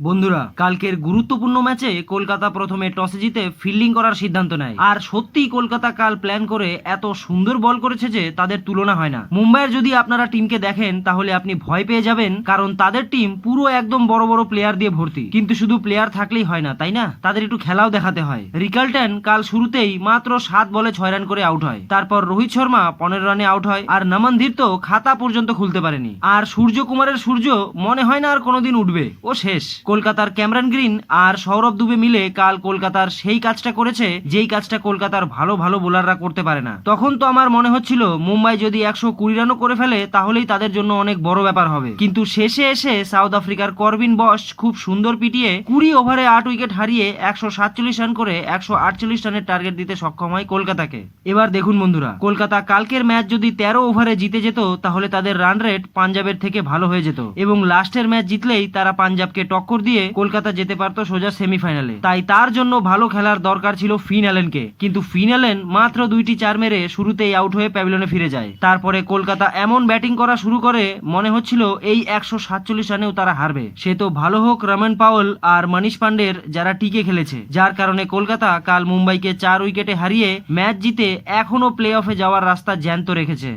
বন্ধুরা, কালকের গুরুত্বপূর্ণ ম্যাচে কলকাতা প্রথমে টসে জিতে ফিল্ডিং করার সিদ্ধান্ত নেয়। আর সত্যিই কলকাতা কাল প্ল্যান করে এত সুন্দর বল করেছে যে তাদের তুলনা হয় না। মুম্বাইয়ের যদি আপনারা টিমকে দেখেন তাহলে আপনি ভয় পেয়ে যাবেন, কারণ তাদের টিম পুরো একদম বড় বড় প্লেয়ার দিয়ে ভর্তি। কিন্তু শুধু প্লেয়ার থাকলেই হয় না, তাই না? তাদের একটু খেলাও দেখাতে হয়। রিকালটন কাল শুরুতেই মাত্র 7 বলে 6 রান করে আউট হয়। তারপর রোহিত শর্মা 15 রানে আউট হয়। আর নামানধীর তো খাতা পর্যন্ত খুলতে পারেনি। আর সূর্যকুমারের সূর্য মনে হয় না আর কোনোদিন উঠবে, ও শেষ। কলকাতার ক্যামেরন গ্রিন আর সৌরভ দুবে মিলে কাল কলকাতার সেই কাজটা করেছে যেই কাজটা কলকাতার ভালো ভালো বোলাররা করতে পারে না। তখন তো আমার মনে হচ্ছিল মুম্বাই যদি 120 রানও করে ফেলে তাহলেই তাদের জন্য অনেক বড় ব্যাপার হবে। কিন্তু শেষে এসে সাউথ আফ্রিকার করবিন বস খুব সুন্দর পিটিয়ে 20 ওভারে 8 উইকেট হারিয়ে 147 রান করে 148 রানের টার্গেট দিতে সক্ষম হয় কলকাতাকে। এবার দেখুন বন্ধুরা, কলকাতা কালকের ম্যাচ যদি 13 ওভারে জিতে যেত তাহলে তাদের রান রেট পাঞ্জাবের থেকে ভালো হয়ে যেত এবং লাস্টের ম্যাচ জিতলেই তারা পাঞ্জাবকে টক্কর দিয়ে কলকাতা যেতে পারতো সোজা সেমিফাইনালে। তাই তার জন্য ভালো খেলার দরকার ছিল ফিন অ্যালেনকে, কিন্তু ফিন অ্যালেন মাত্র 2টি 4 মেরে শুরুতেই আউট হয়ে প্যাভিলিয়নে ফিরে যায়। তারপরে কলকাতা এমন ব্যাটিং করা শুরু করে মনে হচ্ছিল এই 147 রানেও তারা হারবে। সে তো ভালো হোক রমন পাওয়েল আর মনীষ পান্ডের যারা টিকে খেলেছে, যার কারণে কলকাতা কাল মুম্বাইকে 4 উইকেটে হারিয়ে ম্যাচ জিতে এখনো প্লে অফে যাওয়ার রাস্তা জ্যান্ত রেখেছে।